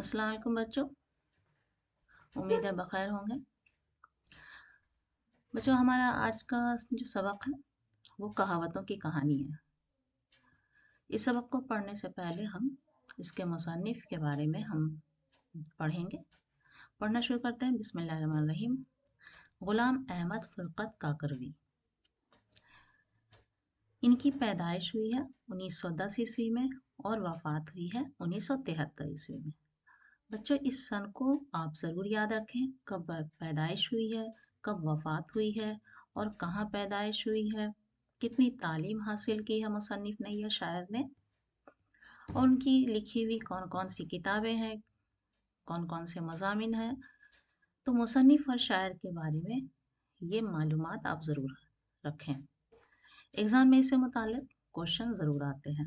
अस्सलाम वालेकुम बच्चों। उम्मीद है बखैर होंगे। बच्चों, हमारा आज का जो सबक है वो कहावतों की कहानी है। इस सबक को पढ़ने से पहले हम इसके मुसन्निफ के बारे में हम पढ़ेंगे। पढ़ना शुरू करते हैं। बिस्मिल्लाहिर्रहमानिर्रहीम। गुलाम अहमद फ़ुरक़त काकरवी। इनकी पैदाइश हुई है 1910 ईस्वी में और वफ़ात हुई है 1973 ईस्वी में। बच्चों, इस सन को आप ज़रूर याद रखें, कब पैदाइश हुई है, कब वफ़ात हुई है और कहाँ पैदाइश हुई है, कितनी तालीम हासिल की है मुसन्निफ़ ने या शायर ने, और उनकी लिखी हुई कौन कौन सी किताबें हैं, कौन कौन से मज़ामिन हैं। तो मुसन्निफ़ और शायर के बारे में ये मालूमात आप ज़रूर रखें। एग्ज़ाम में इससे मुताल्लिक़ क्वेश्चन ज़रूर आते हैं।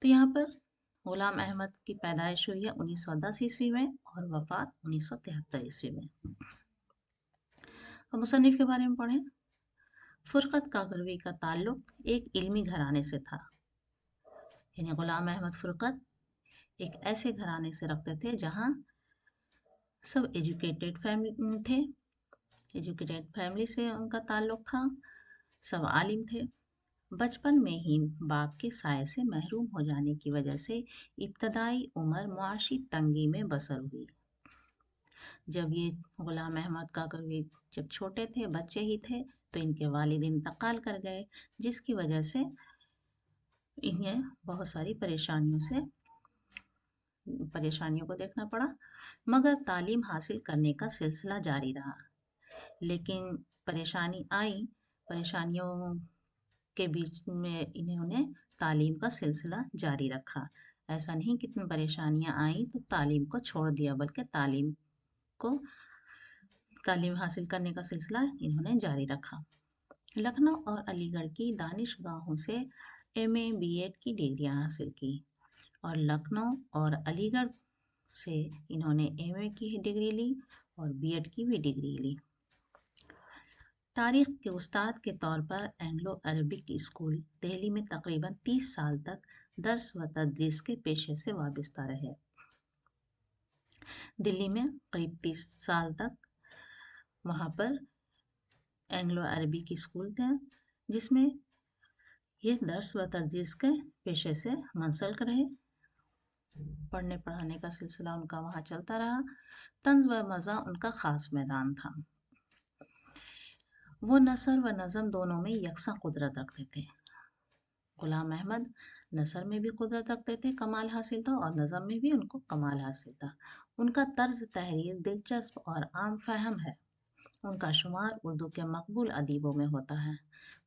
तो यहाँ पर गुलाम अहमद की पैदाइश हुई है 1910 ईस्वी में और वफ़ात 1973 ईस्वी में। अब मुसन्निफ़ के बारे में पढ़ें। फ़ुरक़त काकरवी का ताल्लुक़ एक इल्मी घराने से था। यानी गुलाम अहमद फ़ुरक़त एक ऐसे घराने से रखते थे जहाँ सब एजुकेटेड फैमिली थे। एजुकेटेड फैमिली से उनका ताल्लुक़ था। सब आलिम थे। बचपन में ही बाप के साये से महरूम हो जाने की वजह से इब्तदाई उम्र मुआशी तंगी में बसर हुई। जब ये गुलाम अहमद काकरवी जब छोटे थे, बच्चे ही थे, तो इनके वालिद इंतकाल कर गए, जिसकी वजह से इन्हें बहुत सारी परेशानियों को देखना पड़ा। मगर तालीम हासिल करने का सिलसिला जारी रहा। लेकिन परेशानियों के बीच में इन्होंने तालीम का सिलसिला जारी रखा। ऐसा नहीं कि इतनी परेशानियां आई तो तालीम को छोड़ दिया, बल्कि तालीम हासिल करने का सिलसिला इन्होंने जारी रखा। लखनऊ और अलीगढ़ की दानिशगाहों से एमए बीएड की डिग्रियां हासिल की और लखनऊ और अलीगढ़ से इन्होंने एमए की डिग्री ली और बीएड की भी डिग्री ली। तारीख के उस्ताद के तौर पर एंग्लो अरबिक स्कूल दिल्ली में तकरीबन 30 साल तक दर्स व तदरीस के पेशे से वाबस्ता रहे। दिल्ली में करीब 30 साल तक वहाँ पर एंग्लो अरबिक स्कूल थे, जिसमें ये दर्स व तदरीस के पेशे से मुंसलिक रहे। पढ़ने पढ़ाने का सिलसिला उनका वहाँ चलता रहा। तंज़ व मज़ा उनका ख़ास मैदान था। वो नसर व नज़म दोनों में यकसा कुदरत रखते थे। गुलाम अहमद नसर में भी कुदरत रखते थे, कमाल हासिल था, और नज़म में भी उनको कमाल हासिल था। उनका तर्ज तहरीर दिलचस्प और आम फहम है। उनका शुमार उर्दू के मकबूल अदीबों में होता है।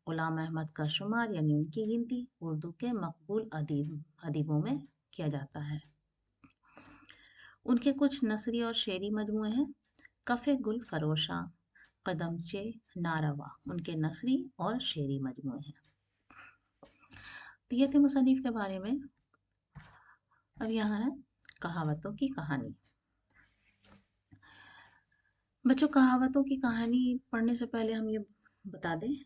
गुलाम अहमद का शुमार यानी उनकी गिनती उर्दू के मकबूल अदीबों में किया जाता है। उनके कुछ नसरी और शेरी मजमूए हैं। कफ़े गुल फरोशा, कदमचे, नारवा उनके नसरी और शेरी मजमूए हैं। तो ये थे मुसन्निफ के बारे में। अब यहाँ है कहावतों की कहानी। बच्चों, कहावतों की कहानी पढ़ने से पहले हम ये बता दें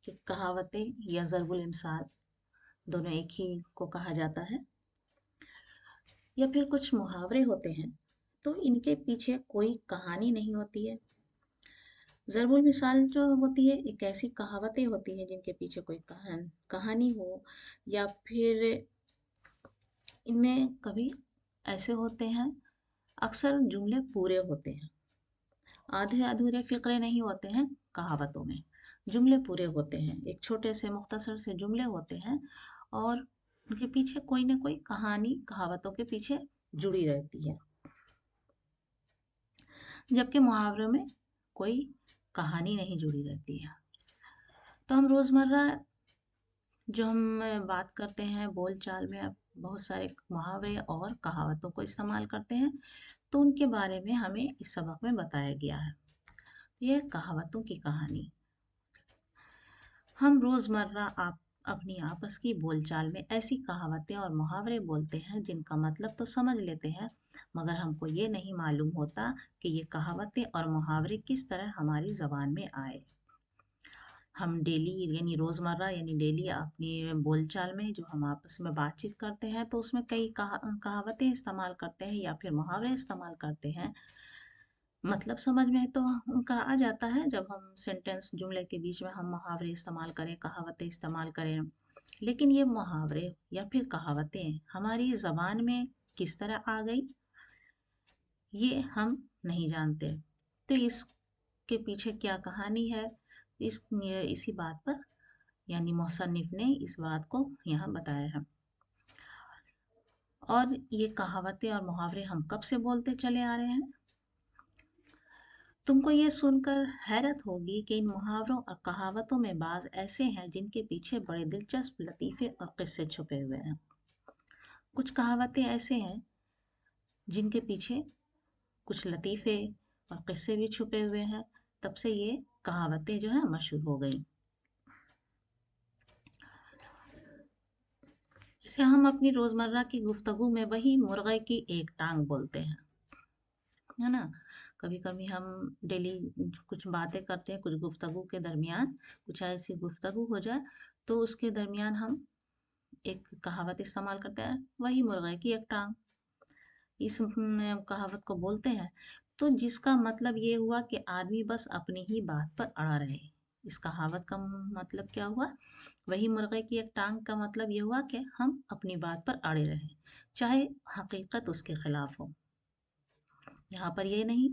कि कहावतें या ज़रबुल इमसाल दोनों एक ही को कहा जाता है। या फिर कुछ मुहावरे होते हैं तो इनके पीछे कोई कहानी नहीं होती है। ज़रबुल मिसाल जो होती है एक ऐसी कहावतें होती हैं जिनके पीछे कोई कहानी हो, या फिर इनमें कभी ऐसे होते हैं, अक्सर जुमले पूरे होते हैं, आधे अधूरे फ़िक्रे नहीं होते हैं। कहावतों में जुमले पूरे होते हैं, एक छोटे से मुख्तसर से जुमले होते हैं और उनके पीछे कोई ना कोई कहानी कहावतों के पीछे जुड़ी रहती है। जबकि मुहावरों में कोई कहानी नहीं जुड़ी रहती है। तो हम रोज़मर्रा जो हम बात करते हैं, बोल चाल में बहुत सारे मुहावरे और कहावतों को इस्तेमाल करते हैं, तो उनके बारे में हमें इस सबक में बताया गया है। यह कहावतों की कहानी। हम रोज़मर्रा अपनी आपस की बोलचाल में ऐसी कहावतें और मुहावरे बोलते हैं जिनका मतलब तो समझ लेते हैं, मगर हमको ये नहीं मालूम होता कि ये कहावतें और मुहावरे किस तरह हमारी ज़बान में आए। हम डेली यानी रोज़मर्रा यानी डेली अपनी बोलचाल में जो हम आपस में बातचीत करते हैं तो उसमें कई कहावतें इस्तेमाल करते हैं या फिर मुहावरे इस्तेमाल करते हैं। मतलब समझ में तो उनका आ जाता है जब हम सेंटेंस जुमले के बीच में हम मुहावरे इस्तेमाल करें, कहावतें इस्तेमाल करें। लेकिन ये मुहावरे या फिर कहावतें हमारी ज़बान में किस तरह आ गई, ये हम नहीं जानते। तो इसके पीछे क्या कहानी है, इसी बात पर यानी मुसन्निफ ने इस बात को यहाँ बताया है। और ये कहावतें और मुहावरे हम कब से बोलते चले आ रहे हैं। तुमको ये सुनकर हैरत होगी कि इन मुहावरों और कहावतों में बाज़ ऐसे हैं जिनके पीछे बड़े दिलचस्प लतीफ़े और किस्से छुपे हुए हैं। कुछ कहावतें ऐसे हैं जिनके पीछे कुछ लतीफ़े और किस्से भी छुपे हुए हैं, तब से ये कहावतें जो है मशहूर हो गई। जैसे हम अपनी रोज़मर्रा की गुफ्तगू में वही मुर्गे की एक टांग बोलते हैं, है ना। कभी कभी हम डेली कुछ बातें करते हैं, कुछ गुफ्तगू के दरमियान कुछ ऐसी गुफ्तगू हो जाए तो उसके दरमियान हम एक कहावत इस्तेमाल करते हैं, वही मुर्गे की एक टांग। इस कहावत को बोलते हैं तो जिसका मतलब ये हुआ कि आदमी बस अपनी ही बात पर अड़ा रहे। इस कहावत का मतलब क्या हुआ, वही मुर्गे की एक टांग का मतलब ये हुआ कि हम अपनी बात पर अड़े रहें, चाहे हकीकत उसके खिलाफ हो। यहाँ पर ये नहीं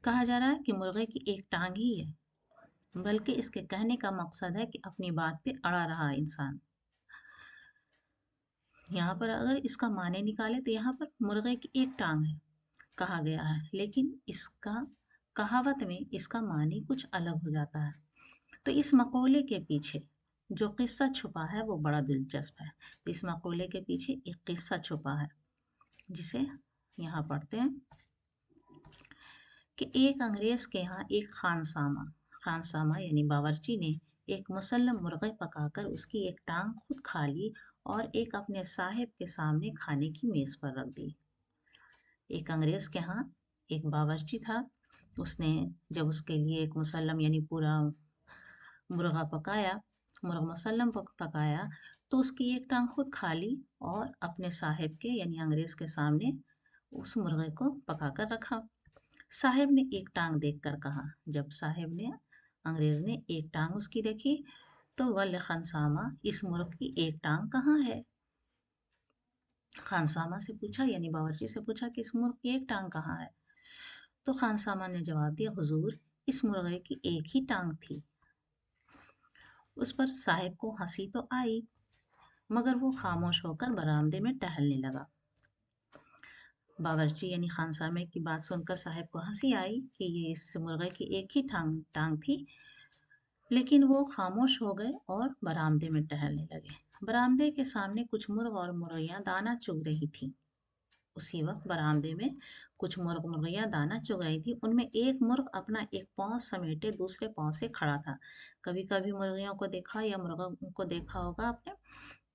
कहा जा रहा है कि मुर्गे की एक टांग ही है, बल्कि इसके कहने का मकसद है कि अपनी बात पे अड़ा रहा इंसान। यहाँ पर अगर इसका माने निकाले तो यहाँ पर मुर्गे की एक टांग है कहा गया है, लेकिन इसका कहावत में इसका मानी कुछ अलग हो जाता है। तो इस मकौले के पीछे जो किस्सा छुपा है वो बड़ा दिलचस्प है। तो इस मकौले के पीछे एक किस्सा छुपा है जिसे यहाँ पढ़ते हैं कि एक अंग्रेज के यहाँ एक खानसामा यानी बावर्ची ने एक मुसल्लम मुर्गे पकाकर उसकी एक टांग खुद खा ली और एक अपने साहिब के सामने खाने की मेज पर रख दी। एक अंग्रेज के यहाँ एक बावर्ची था, उसने जब उसके लिए एक मुसल्लम यानी पूरा मुर्गा पकाया, मुर्गा मुसल्लम पकाया, तो उसकी एक टांग खुद खा ली और अपने साहिब के यानी अंग्रेज के सामने उस मुर्गे को पकाकर रखा। साहिब ने एक टांग देखकर कहा, जब साहिब ने अंग्रेज ने एक टांग उसकी देखी तो वल्ल खानसामा, इस मुर्ग की एक टांग कहाँ है। खानसामा से पूछा यानी बावर्ची से पूछा कि इस मुर्ग की एक टांग कहाँ है। तो खानसामा ने जवाब दिया, हुजूर इस मुर्गे की एक ही टांग थी। उस पर साहिब को हंसी तो आई, मगर वो खामोश होकर बरामदे में टहलने लगा। बावर्ची यानी खानसामे की बात सुनकर साहिब को हंसी आई कि ये इस मुर्गे की एक ही टांग थी, लेकिन वो खामोश हो गए और बरामदे में टहलने लगे। बरामदे के सामने कुछ मुर्ग और मुर्गियां दाना चुग रही थी। उसी वक्त बरामदे में कुछ मुर्गियां दाना चुग रही थी। उनमें एक मुर्ग अपना एक पाँव समेटे दूसरे पाँव से खड़ा था। कभी कभी मुर्गियों को देखा या मुर्गों को देखा होगा आपने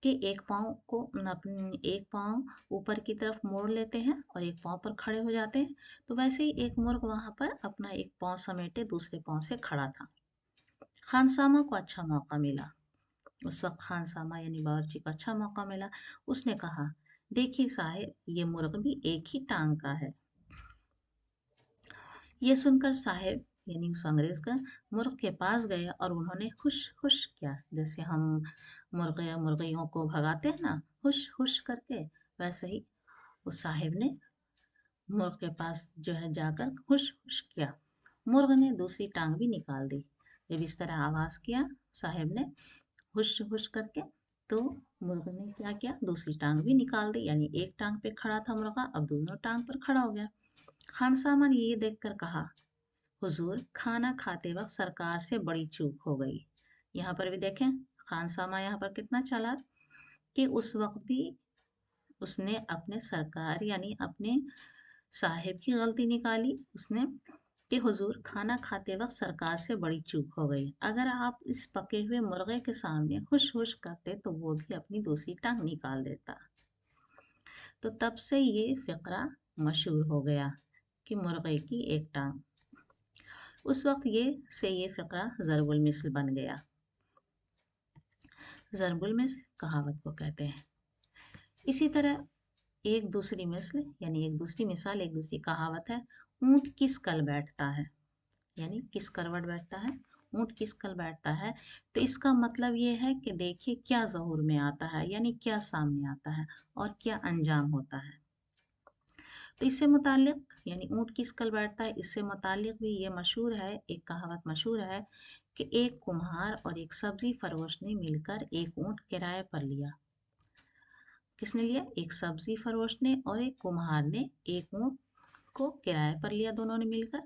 कि एक पाँव को अपने एक पाँव ऊपर की तरफ मोड़ लेते हैं और एक पाँव पर खड़े हो जाते हैं। तो वैसे ही एक मुर्ग वहां पर अपना एक पाँव समेटे दूसरे पाँव से खड़ा था। खानसामा को अच्छा मौका मिला। उस वक्त खानसामा यानी बावर्ची को अच्छा मौका मिला। उसने कहा, देखिए साहिब, ये मुर्ग भी एक ही टांग का है। ये सुनकर साहिब यानी उस अंग्रेज का मुर्ग के पास गए और उन्होंने हुश हुश किया, जैसे हम मुर्गे मुर्गियों को भगाते हैं ना हुश हुश करके, वैसे ही उस साहिब ने मुर्ग के पास जो है जाकर हुश हुश किया। मुर्ग ने दूसरी टांग भी निकाल दी। जब इस तरह आवाज किया साहिब ने हुश हुश करके, तो मुर्ग ने क्या किया, दूसरी टांग भी निकाल दी, यानी एक टांग पे खड़ा था मुर्गा, अब दोनों टांग पर खड़ा हो गया। खानसामा ने ये देखकर कहा, हुजूर खाना खाते वक्त सरकार से बड़ी चूक हो गई। यहाँ पर भी देखें खानसामा यहाँ पर कितना चालाक कि उस वक्त भी उसने अपने सरकार यानी अपने साहिब की गलती निकाली। उसने कि हुजूर खाना खाते वक्त सरकार से बड़ी चूक हो गई, अगर आप इस पके हुए मुर्गे के सामने हुश हुश करते तो वो भी अपनी दूसरी टांग निकाल देता। तो तब से ये फिक्रा मशहूर हो गया कि मुर्गे की एक टांग। उस वक्त ये फिक्रा ज़रूल मिसल बन गया। ضرب المثل کہاوت کو کہتے ہیں۔ اسی طرح ایک دوسری مثل یعنی ایک دوسری مثال، ایک دوسری کہاوت ہے، اونٹ کس کل بیٹھتا ہے، یعنی کس کروٹ بیٹھتا ہے، اونٹ کس کل بیٹھتا ہے۔ تو اس کا مطلب یہ ہے کہ دیکھیے کیا ظہور میں آتا ہے، یعنی کیا سامنے آتا ہے اور کیا انجام ہوتا ہے۔ تو اس سے متعلق یعنی اونٹ کس کل بیٹھتا ہے، اس سے متعلق بھی یہ مشہور ہے، ایک کہاوت مشہور ہے کہ ایک کمہار اور ایک سبزی فروش نے مل کر ایک اونٹ کرائے پر لیا۔ کس نے لیا؟ ایک سبزی فروش نے اور ایک کمہار نے ایک اونٹ کو کرائے پر لیا، دونوں نے مل کر،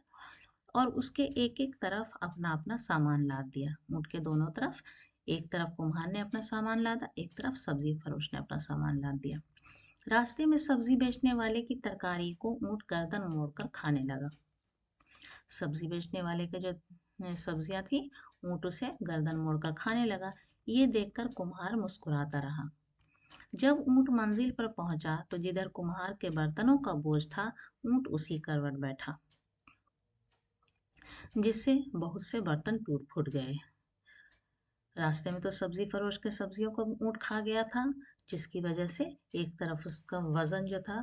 اور اس کے ایک ایک طرف اپنا اپنا سامان لاد دیا۔ اونٹ کے دونوں طرف، ایک طرف کمہار نے اپنا سامان لادا، ایک طرف سبزی فروش نے اپنا سامان لاد دیا۔ راستے میں سبزی بیچنے والے کی ترکاری کو اونٹ گردن موڑ کر کھانے لگا۔ سبزی بیچنے والے کے جو سبزیاں تھی، اونٹ اسے گردن موڑ کر کھانے لگا۔ یہ دیکھ کر کمہار مسکراتا رہا۔ جب اونٹ منزل پر پہنچا تو جدھر کمہار کے برتنوں کا بوجھ تھا، اونٹ اسی کروٹ بیٹھا، جس سے بہت سے برتن ٹوٹ پھوٹ گئے۔ راستے میں تو سبزی فروش کے سبزیوں کو اونٹ کھا گیا تھا، جس کی وجہ سے ایک طرف اس کا وزن جو تھا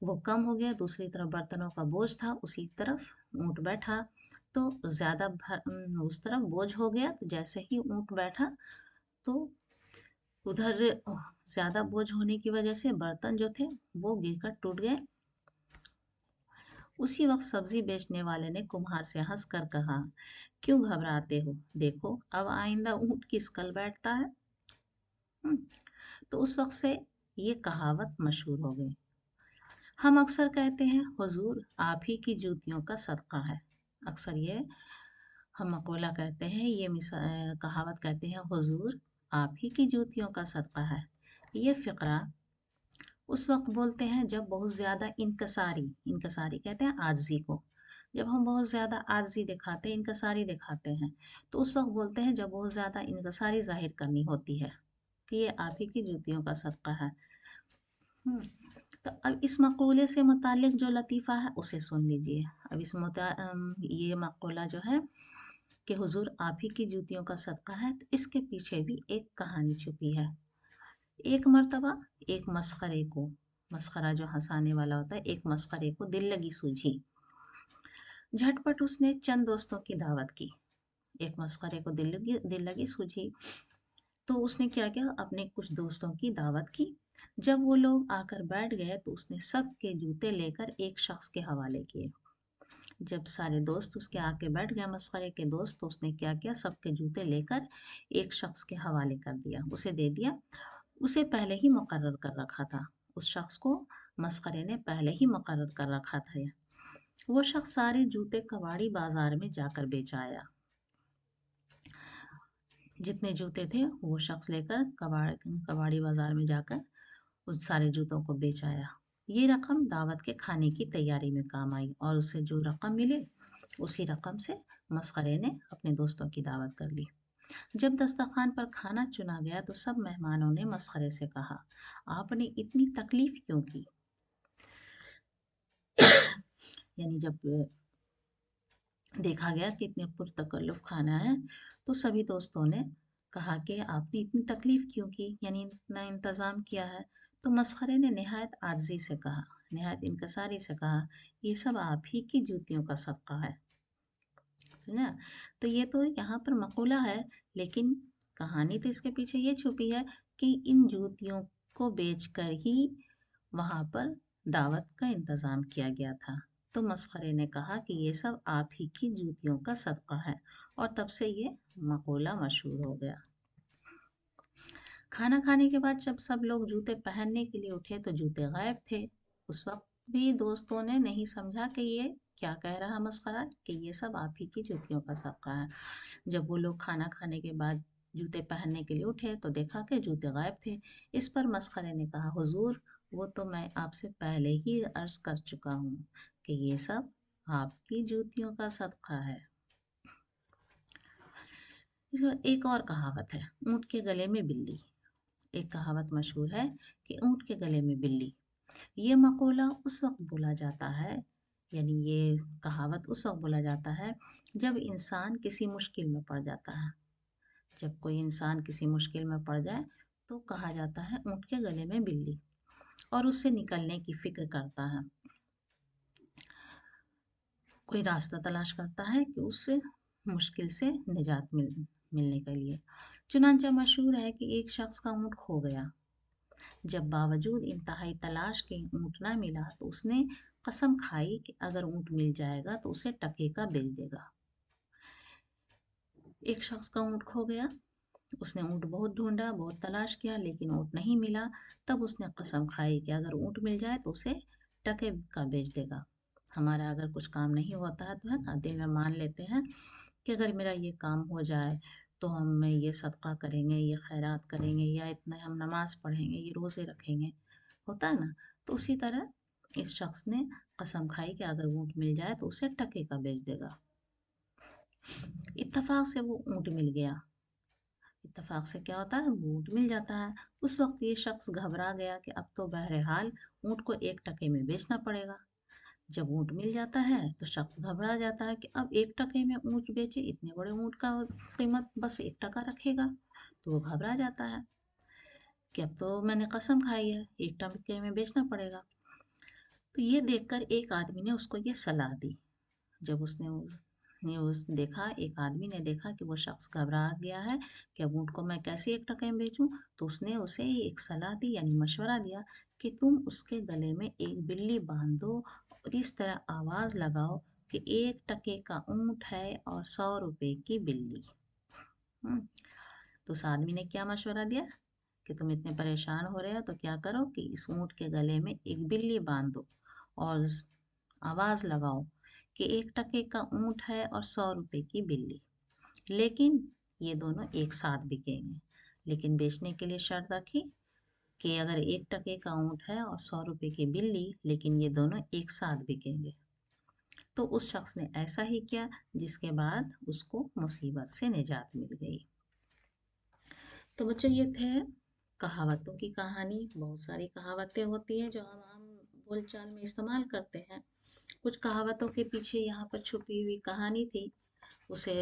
وہ کم ہو گیا، دوسری طرف برتنوں کا بوجھ تھا، اسی طرف اونٹ بیٹھا تو زیادہ اس طرف بوجھ ہو گیا۔ تو جیسے ہی اونٹ بیٹھا تو ادھر زیادہ بوجھ ہونے کی وجہ سے برتن جو تھے وہ گر کر ٹوٹ گئے۔ اسی وقت سبزی بیچنے والے نے کمہار سے ہنس کر کہا، کیوں گھبراتے ہو، دیکھو اب آئندہ اونٹ کس کل بیٹھتا ہے۔ تو اس وقت سے یہ کہاوت مشہور ہو گئی۔ ہم اکثر کہتے ہیں حضور آپ ہی کی جوتیوں کا صدقہ ہے، اکثر یہ ہم مقولہ کہتے ہیں، یہ کہاوت کہتے ہیں حضور آپ ہی کی جوتیوں کا صدقہ ہے۔ یہ فقرہ اس وقت بولتے ہیں جب بہت زیادہ انکساری کہتے ہیں عاجزی کو، جب ہم بہت زیادہ عاجزی دکھاتے ہیں، انکساری دکھاتے ہیں، تو اس وقت بولتے ہیں جب بہت زیادہ انکساری ظاہر کرنی ہوتی ہے کہ یہ آپ ہی کی جوتیوں کا صدقہ ہے۔ تو اب اس مقولے سے متعلق جو لطیفہ ہے اسے سن لیجئے۔ اب یہ مقولہ جو ہے کہ حضور آپ ہی کی جوتیوں کا صدقہ ہے، تو اس کے پیچھے بھی ایک کہانی چھپی ہے۔ ایک مرتبہ ایک مسخرہ جو ہنسانے والا ہوتا ہے، ایک مسخرے کو دل لگی سوجھی۔ جھٹ پٹ اس نے چند دوستوں کی دعوت کی۔ ایک مسخرے کو دل لگی سوجھی تو اس نے کیا اپنے کچھ دوستوں کی دعوت کی۔ جب وہ لوگ آ کر بیٹھ گئے تو اس نے سب کے جوتے لے کر ایک شخص کے حوالے کیے۔ جب سارے دوست اس کے آ کے بیٹھ گئے، مسخرے کے دوست، تو اس نے کیا سب کے جوتے لے کر ایک شخص کے حوالے کر دیا، اسے دے دیا۔ اسے پہلے ہی مقرر کر رکھا تھا، اس شخص کو مسخرے نے پہلے ہی مقرر کر رکھا تھا۔ وہ شخص سارے جوتے کباڑی بازار میں جا کر بیچ آیا۔ جتنے جوتے تھے وہ شخص لے کر کباڑی بازار میں جا کر اس سارے جوتوں کو بیچ آیا۔ یہ رقم دعوت کے کھانے کی تیاری میں کام آئی، اور اسے جو رقم ملے اسی رقم سے مسخرے نے اپنے دوستوں کی دعوت کر لی۔ جب دسترخوان پر کھانا چنا گیا تو سب مہمانوں نے مسخرے سے کہا، آپ نے اتنی تکلیف کیوں کی؟ یعنی جب دیکھا گیا کہ اتنے پرتکلف کھانا ہے تو سبھی دوستوں نے کہا کہ آپ نے اتنی تکلیف کیوں کی، یعنی اتنا انتظام کیا ہے۔ تو مسخرے نے نہایت عاجزی سے کہا، نہایت انکساری سے کہا، یہ سب آپ ہی کی جوتیوں کا صدقہ ہے۔ سمجھا؟ تو یہ تو یہاں پر مقولہ ہے، لیکن کہانی تو اس کے پیچھے یہ چھپی ہے کہ ان جوتیوں کو بیچ کر ہی وہاں پر دعوت کا انتظام کیا گیا تھا۔ تو مسخرے نے کہا کہ یہ سب آپ ہی کی جوتیوں کا صدقہ ہے، اور تب سے یہ مقولہ مشہور ہو گیا۔ کھانا کھانے کے بعد جب سب لوگ جوتے پہننے کے لیے اٹھے تو جوتے غائب تھے۔ اس وقت بھی دوستوں نے نہیں سمجھا کہ یہ کیا کہہ رہا مسخرہ، کہ یہ سب آپ ہی کی جوتیوں کا صدقہ ہے۔ جب وہ لوگ کھانا کھانے کے بعد جوتے پہننے کے لیے اٹھے تو دیکھا کہ جوتے غائب تھے۔ اس پر مسخرے نے کہا، حضور وہ تو میں آپ سے پہلے ہی عرض کر چکا ہوں کہ یہ سب آپ کی جوتیوں کا صدقہ ہے۔ اس کے بعد ایک اور کہاوت ہے، اونٹ کے گلے میں بلی۔ ایک کہاوت مشہور ہے کہ اونٹ کے گلے میں بلی۔ یہ مقولہ اس وقت بولا جاتا ہے، یعنی یہ کہاوت اس وقت بولا جاتا ہے جب انسان کسی مشکل میں پڑ جاتا ہے، जब कोई इंसान किसी मुश्किल में पड़ जाए तो कहा जाता है ऊँट के गले में बिल्ली, और उससे निकलने की फिक्र करता है, कोई रास्ता तलाश करता है कि उससे मुश्किल से निजात मिलने के लिए। चुनांचे मशहूर है कि एक शख्स का ऊँट खो गया। जब बावजूद इंतहाई तलाश के ऊँट ना मिला तो उसने कसम खाई कि अगर ऊँट मिल जाएगा तो उसे टके का बेच देगा। एक शख्स का ऊँट खो गया, उसने ऊँट बहुत ढूंढा, बहुत तलाश किया, लेकिन ऊँट नहीं मिला। तब उसने कसम खाई कि अगर ऊँट मिल जाए तो उसे टके का बेच देगा। हमारा अगर कुछ काम नहीं होता है तो है ना, दिल में मान लेते हैं कि अगर मेरा ये काम हो जाए तो हम ये सदका करेंगे, ये खैरात करेंगे, या इतने हम नमाज पढ़ेंगे, ये रोज़े रखेंगे, होता है ना। तो उसी तरह इस शख्स ने कसम खाई कि अगर ऊँट मिल जाए तो उसे टके का बेच देगा। इत्तेफाक से वो ऊँट मिल गया। इत्तेफाक से क्या होता है, वो ऊँट मिल जाता है। उस वक्त ये शख्स घबरा गया कि अब तो बहरहाल ऊँट को एक टके में बेचना पड़ेगा। जब ऊँट मिल जाता है तो शख्स घबरा जाता है कि अब एक टके में ऊँट बेचे, इतने बड़े ऊँट का कीमत बस 1 टका रखेगा। तो वो घबरा जाता है कि अब तो मैंने कसम खाई है, 1 टके में बेचना पड़ेगा। तो ये देखकर एक आदमी ने उसको ये सलाह दी। जब उसने न्यूज़ देखा, एक आदमी ने देखा कि वो शख्स घबरा गया है कि अब ऊँट को मैं कैसे 1 टके में बेचूं, तो उसने उसे एक सलाह दी, यानी मशवरा दिया कि तुम उसके गले में एक बिल्ली बांध दो और इस तरह आवाज़ लगाओ कि 1 टके का ऊँट है और 100 रुपए की बिल्ली। हम्म, तो उस आदमी ने क्या मशवरा दिया कि तुम इतने परेशान हो रहे हो तो क्या करो कि इस ऊँट के गले में एक बिल्ली बांध दो और आवाज़ लगाओ कि 1 टके का ऊँट है और 100 रुपए की बिल्ली, लेकिन ये दोनों एक साथ बिकेंगे। लेकिन बेचने के लिए शर्त रखी कि अगर 1 टके का ऊँट है और 100 रुपए की बिल्ली, लेकिन ये दोनों एक साथ बिकेंगे। तो उस शख्स ने ऐसा ही किया, जिसके बाद उसको मुसीबत से निजात मिल गई। तो बच्चों, ये थे कहावतों की कहानी। बहुत सारी कहावतें होती हैं जो हम आम बोलचाल में इस्तेमाल करते हैं। कुछ कहावतों के पीछे यहाँ पर छुपी हुई कहानी थी, उसे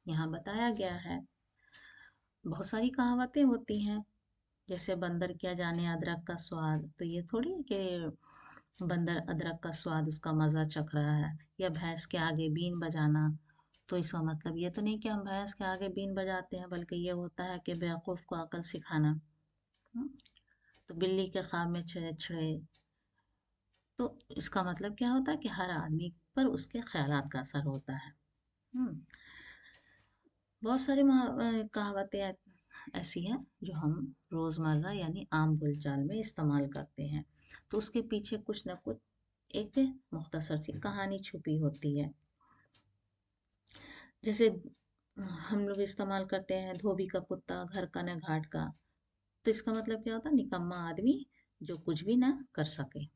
यहाँ बताया गया है। बहुत सारी कहावतें होती हैं, जैसे बंदर क्या जाने अदरक का स्वाद, तो ये थोड़ी है कि बंदर अदरक का स्वाद उसका मज़ा चख रहा है। या भैंस के आगे बीन बजाना, तो इसका मतलब ये तो नहीं कि हम भैंस के आगे बीन बजाते हैं, बल्कि ये होता है कि बेवकूफ़ को अकल सिखाना। हम्म, तो बिल्ली के ख्वाब में छेड़े छड़े, तो इसका मतलब क्या होता है कि हर आदमी पर उसके ख्यालात का असर होता है। हम्म, बहुत सारी कहावतें ऐसी हैं जो हम रोज़मर्रा यानी आम बोलचाल में इस्तेमाल करते हैं। तो उसके पीछे कुछ ना कुछ एक मुख्तसर सी कहानी छुपी होती है। जैसे हम लोग इस्तेमाल करते हैं धोबी का कुत्ता घर का न घाट का, तो इसका मतलब क्या होता है, निकम्मा आदमी जो कुछ भी ना कर सके।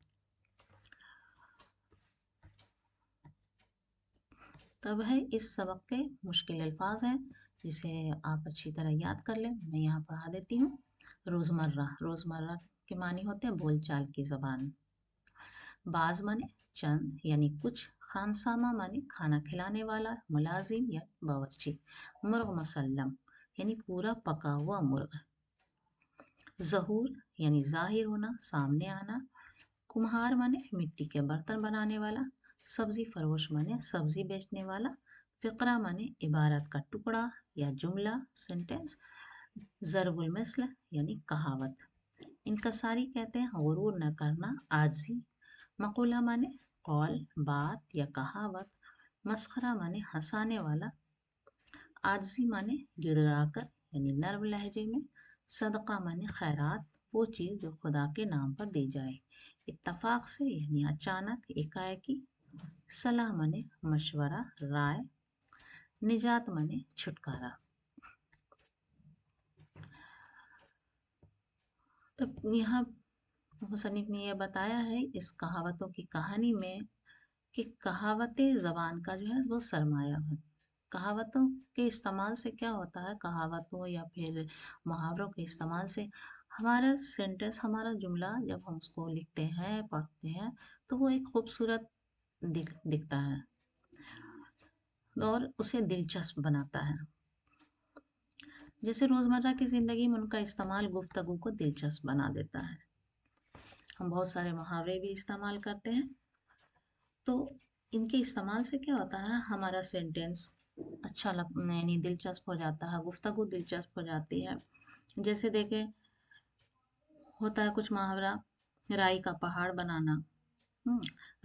तब है इस सबक के मुश्किल अल्फाज हैं, जिसे आप अच्छी तरह याद कर लें। मैं यहाँ पढ़ा देती हूँ। रोज़मर्रा, रोज़मर्रा के मानी होते हैं बोलचाल की ज़बान। बाज माने चंद यानी कुछ, खानसामा माने खाना खिलाने वाला, मुलाजिम या बावर्ची, मुर्ग मुसल्लम यानी पूरा पका हुआ मुर्ग, ज़हूर यानी ज़ाहिर होना, सामने आना, कुम्हार माने मिट्टी के बर्तन बनाने वाला, सब्जी फरोश माने सब्जी बेचने वाला, फ़िक्रा माने इबारत का टुकड़ा या जुमला, सेंटेंस, ज़रबुल मिसल यानी कहावत। इनका सारी कहते हैं गुरूर न करना, आजी। मकूला माने कौल, बात या कहावत। मस्खरा माने हंसाने वाला। आजी माने गिड़गिड़ाकर यानी नर्म लहजे में। सदका माने खैरात, वो चीज़ जो खुदा के नाम पर दी जाए। इत्तफाक से यानी अचानक, एकाएकी। सलाह माने मशवरा, राय। निजात माने छुटकारा। तो यहाँ मुसन्निफ ने यह बताया है इस कहावतों की कहानी में कि कहावतें ज़बान का जो है वो सरमाया है। कहावतों के इस्तेमाल से क्या होता है, कहावतों या फिर मुहावरों के इस्तेमाल से हमारा सेंटेंस, हमारा जुमला जब हम उसको लिखते हैं, पढ़ते हैं, तो वो एक खूबसूरत दिखता है और उसे दिलचस्प बनाता है। जैसे रोज़मर्रा की ज़िंदगी में उनका इस्तेमाल गुफ्तगू को दिलचस्प बना देता है। हम बहुत सारे मुहावरे भी इस्तेमाल करते हैं, तो इनके इस्तेमाल से क्या होता है, हमारा सेंटेंस अच्छा लग यानी दिलचस्प हो जाता है, गुफ्तगू दिलचस्प हो जाती है। जैसे देखें, होता है कुछ मुहावरा, राई का पहाड़ बनाना,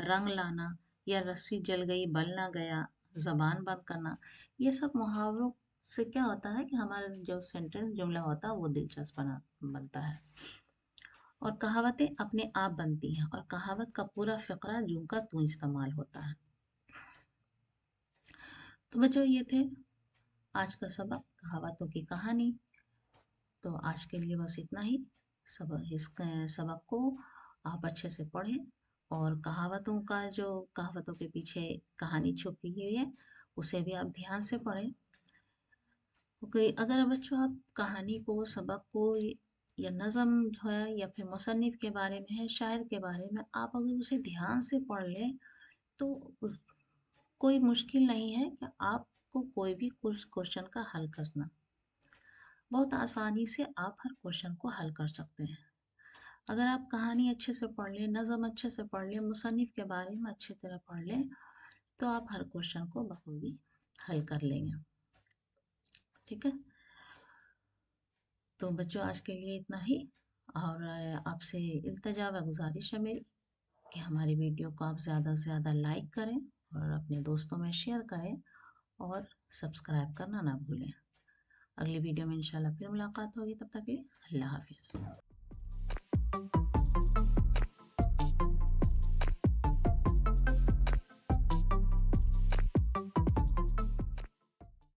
रंग लाना, या रस्सी जल गई बल ना गया, जबान बंद करना। ये सब मुहावरों से क्या होता है कि हमारा जो सेंटेंस जुमला होता है वो दिलचस्प बनता है। और कहावतें अपने आप बनती हैं, और कहावत का पूरा फ़िक़रा यूं का त्यों इस्तेमाल होता है। तो बच्चों, ये थे आज का सबक, कहावतों की कहानी। तो आज के लिए बस इतना ही। इस सबक को आप अच्छे से पढ़ें, और कहावतों के पीछे कहानी छुपी हुई है, उसे भी आप ध्यान से पढ़ें। ओके, अगर बच्चों आप कहानी को, सबक को, या नज़म जो है, या फिर मुसन्निफ़ के बारे में है, शायर के बारे में, आप अगर उसे ध्यान से पढ़ लें, तो कोई मुश्किल नहीं है कि आपको कोई भी क्वेश्चन का हल करना। बहुत आसानी से आप हर क्वेश्चन को हल कर सकते हैं। अगर आप कहानी अच्छे से पढ़ लें, नज़म अच्छे से पढ़ लें, मुसन्निफ़ के बारे में अच्छी तरह पढ़ लें, तो आप हर क्वेश्चन को बखूबी हल कर लेंगे। ठीक है? तो बच्चों, आज के लिए इतना ही। और आपसे इल्तिजा व गुज़ारिश है मेरी कि हमारी वीडियो को आप ज़्यादा से ज़्यादा लाइक करें, और अपने दोस्तों में शेयर करें, और सब्सक्राइब करना ना भूलें। अगली वीडियो में इंशाल्लाह फिर मुलाकात होगी, तब तक के लिए अल्लाह हाफ़िज़।